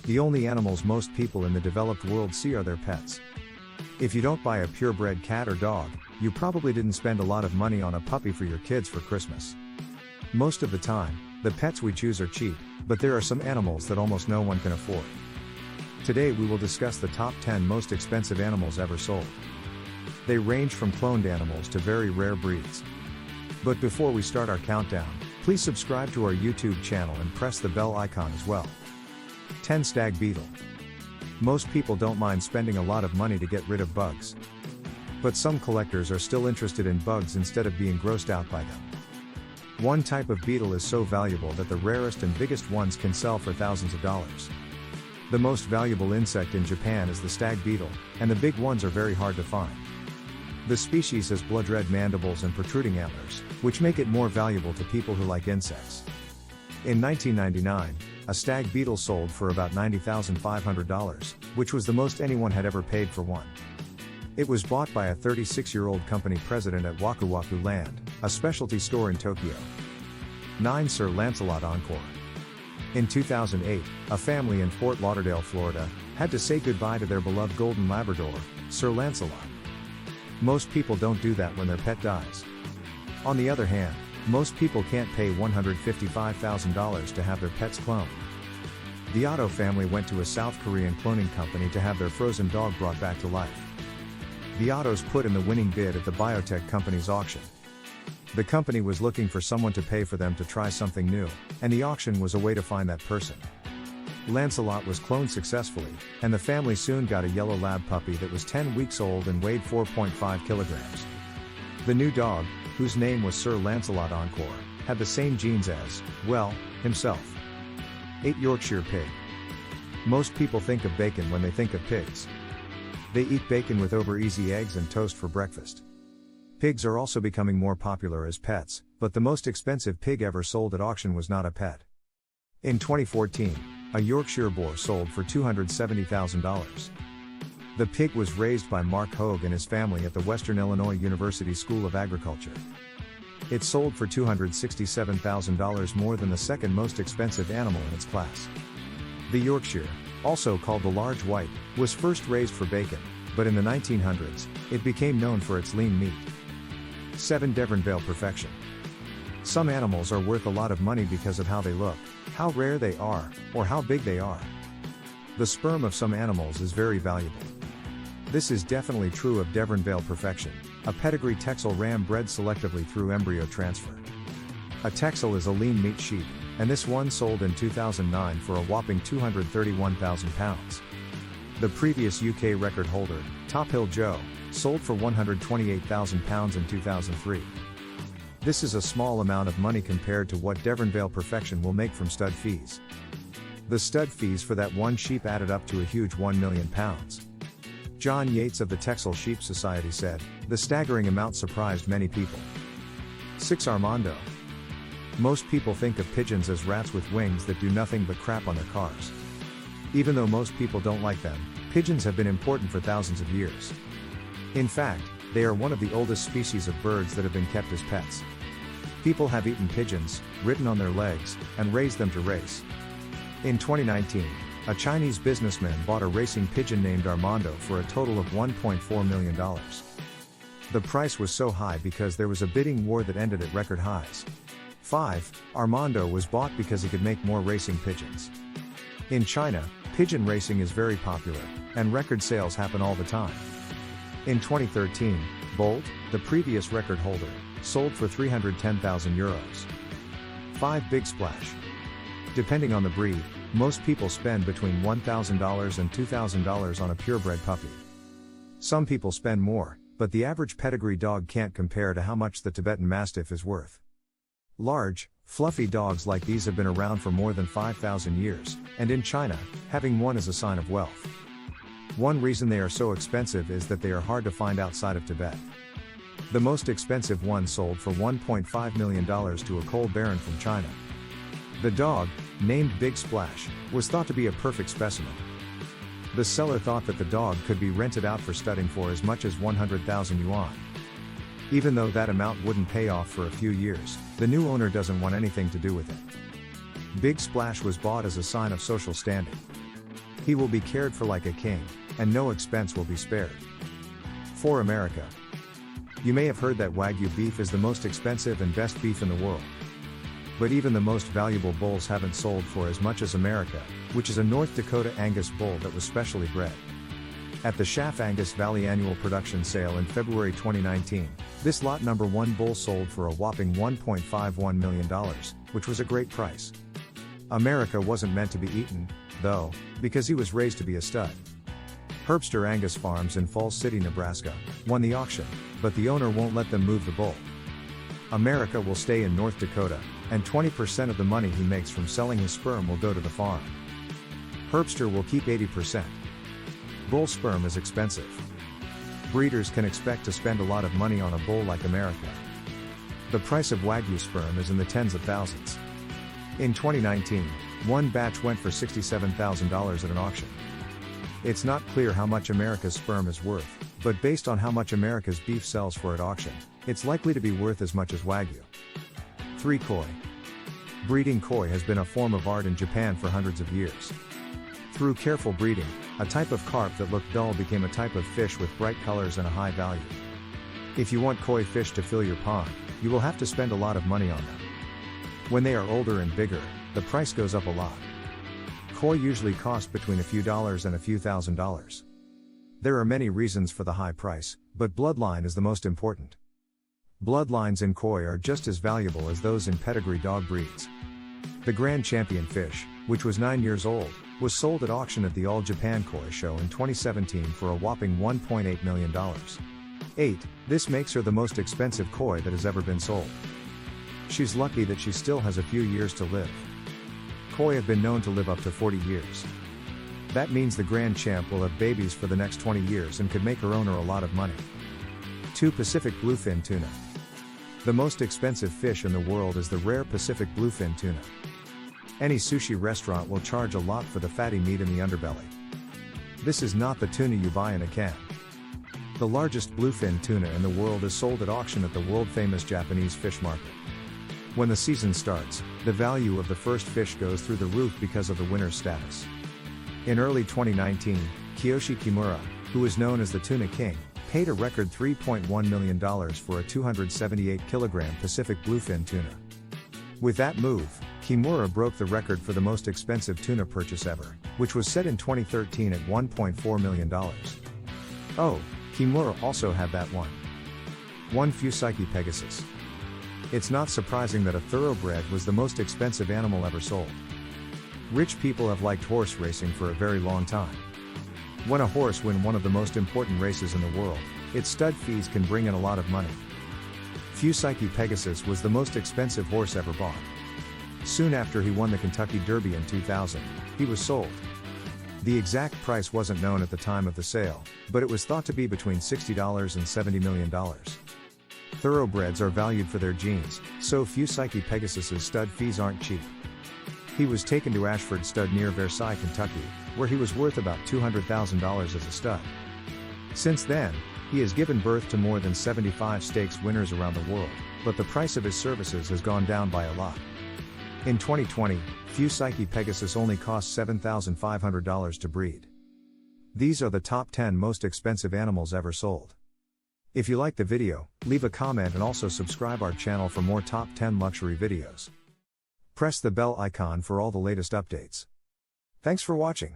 The only animals most people in the developed world see are their pets. If you don't buy a purebred cat or dog, you probably didn't spend a lot of money on a puppy for your kids for Christmas. Most of the time, the pets we choose are cheap, but there are some animals that almost no one can afford. Today we will discuss the top 10 most expensive animals ever sold. They range from cloned animals to very rare breeds. But before we start our countdown, please subscribe to our YouTube channel and press the bell icon as well. 10 Stag Beetle. Most people don't mind spending a lot of money to get rid of bugs. But some collectors are still interested in bugs instead of being grossed out by them. One type of beetle is so valuable that the rarest and biggest ones can sell for thousands of dollars. The most valuable insect in Japan is the stag beetle, and the big ones are very hard to find. The species has blood red mandibles and protruding antlers, which make it more valuable to people who like insects. In 1999, a stag beetle sold for about $90,500, which was the most anyone had ever paid for one. It was bought by a 36-year-old company president at Waku Waku Land, a specialty store in Tokyo. 9 Sir Lancelot Encore. In 2008, a family in Fort Lauderdale, Florida, had to say goodbye to their beloved golden Labrador, Sir Lancelot. Most people don't do that when their pet dies. On the other hand, most people can't pay $155,000 to have their pets cloned. The Otto family went to a South Korean cloning company to have their frozen dog brought back to life. The Ottos put in the winning bid at the biotech company's auction. The company was looking for someone to pay for them to try something new, and the auction was a way to find that person. Lancelot was cloned successfully, and the family soon got a yellow lab puppy that was 10 weeks old and weighed 4.5 kilograms. The new dog, whose name was Sir Lancelot Encore, had the same genes as, well, himself. 8 Yorkshire Pig. Most people think of bacon when they think of pigs. They eat bacon with over-easy eggs and toast for breakfast. Pigs are also becoming more popular as pets, but the most expensive pig ever sold at auction was not a pet. In 2014, a Yorkshire boar sold for $270,000. The pig was raised by Mark Hogue and his family at the Western Illinois University School of Agriculture. It sold for $267,000 more than the second most expensive animal in its class. The Yorkshire, also called the large white, was first raised for bacon, but in the 1900s, it became known for its lean meat. 7 Devonvale Perfection. Some animals are worth a lot of money because of how they look, how rare they are, or how big they are. The sperm of some animals is very valuable. This is definitely true of Devonvale Perfection, a pedigree Texel ram bred selectively through embryo transfer. A Texel is a lean meat sheep, and this one sold in 2009 for a whopping £231,000. The previous UK record holder, Top Hill Joe, sold for £128,000 in 2003. This is a small amount of money compared to what Devonvale Perfection will make from stud fees. The stud fees for that one sheep added up to a huge £1 million. John Yates of the Texel Sheep Society said, "The staggering amount surprised many people." 6 Armando. Most people think of pigeons as rats with wings that do nothing but crap on their cars. Even though most people don't like them, pigeons have been important for thousands of years. In fact, they are one of the oldest species of birds that have been kept as pets. People have eaten pigeons, ridden on their legs, and raised them to race. In 2019, a Chinese businessman bought a racing pigeon named Armando for a total of $1.4 million. The price was so high because there was a bidding war that ended at record highs. 5. Armando was bought because he could make more racing pigeons. In China, pigeon racing is very popular, and record sales happen all the time. In 2013, Bolt, the previous record holder, sold for €310,000. 5 Big Splash. Depending on the breed, most people spend between $1,000 and $2,000 on a purebred puppy. Some people spend more, but the average pedigree dog can't compare to how much the Tibetan Mastiff is worth. Large, fluffy dogs like these have been around for more than 5,000 years, and in China, having one is a sign of wealth. One reason they are so expensive is that they are hard to find outside of Tibet. The most expensive one sold for $1.5 million to a coal baron from China. The dog, named Big Splash, was thought to be a perfect specimen. The seller thought that the dog could be rented out for studding for as much as 100,000 yuan. Even though that amount wouldn't pay off for a few years, the new owner doesn't want anything to do with it. Big Splash was bought as a sign of social standing. He will be cared for like a king, and no expense will be spared. For America. You may have heard that Wagyu beef is the most expensive and best beef in the world. But even the most valuable bulls haven't sold for as much as America, which is a North Dakota Angus bull that was specially bred. At the Schaff Angus Valley Annual Production Sale in February 2019, this lot number 1 bull sold for a whopping $1.51 million, which was a great price. America wasn't meant to be eaten, though, because he was raised to be a stud. Herbster Angus Farms in Falls City, Nebraska, won the auction, but the owner won't let them move the bull. America will stay in North Dakota, and 20% of the money he makes from selling his sperm will go to the farm. Herbster will keep 80%. Bull sperm is expensive. Breeders can expect to spend a lot of money on a bull like America. The price of Wagyu sperm is in the tens of thousands. In 2019, one batch went for $67,000 at an auction. It's not clear how much America's sperm is worth, but based on how much America's beef sells for at auction, it's likely to be worth as much as Wagyu. 3. Koi. Breeding koi has been a form of art in Japan for hundreds of years. Through careful breeding, a type of carp that looked dull became a type of fish with bright colors and a high value. If you want koi fish to fill your pond, you will have to spend a lot of money on them. When they are older and bigger, the price goes up a lot. Koi usually cost between a few dollars and a few $1,000s. There are many reasons for the high price, but bloodline is the most important. Bloodlines in koi are just as valuable as those in pedigree dog breeds. The Grand Champion fish, which was 9 years old, was sold at auction at the All Japan Koi Show in 2017 for a whopping $1.8 million. 8. This makes her the most expensive koi that has ever been sold. She's lucky that she still has a few years to live. Koi have been known to live up to 40 years. That means the Grand Champ will have babies for the next 20 years and could make her owner a lot of money. 2. Pacific Bluefin Tuna. The most expensive fish in the world is the rare Pacific Bluefin Tuna. Any sushi restaurant will charge a lot for the fatty meat in the underbelly. This is not the tuna you buy in a can. The largest bluefin tuna in the world is sold at auction at the world-famous Japanese fish market. When the season starts, the value of the first fish goes through the roof because of the winner's status. In early 2019, Kiyoshi Kimura, who is known as the Tuna King, paid a record $3.1 million for a 278-kilogram Pacific bluefin tuna. With that move, Kimura broke the record for the most expensive tuna purchase ever, which was set in 2013 at $1.4 million. Oh, Kimura also had that one. 1. Fusiki Pegasus. It's not surprising that a thoroughbred was the most expensive animal ever sold. Rich people have liked horse racing for a very long time. When a horse wins one of the most important races in the world, its stud fees can bring in a lot of money. Fusiki Pegasus was the most expensive horse ever bought. Soon after he won the Kentucky Derby in 2000, he was sold. The exact price wasn't known at the time of the sale, but it was thought to be between $60 and $70 million. Thoroughbreds are valued for their genes, so Fusiki Pegasus's stud fees aren't cheap. He was taken to Ashford Stud near Versailles, Kentucky, where he was worth about $200,000 as a stud. Since then, he has given birth to more than 75 stakes winners around the world, but the price of his services has gone down by a lot. In 2020, Fusiki Pegasus only cost $7,500 to breed. These are the top 10 most expensive animals ever sold. If you liked the video, leave a comment and also subscribe our channel for more top 10 luxury videos. Press the bell icon for all the latest updates. Thanks for watching.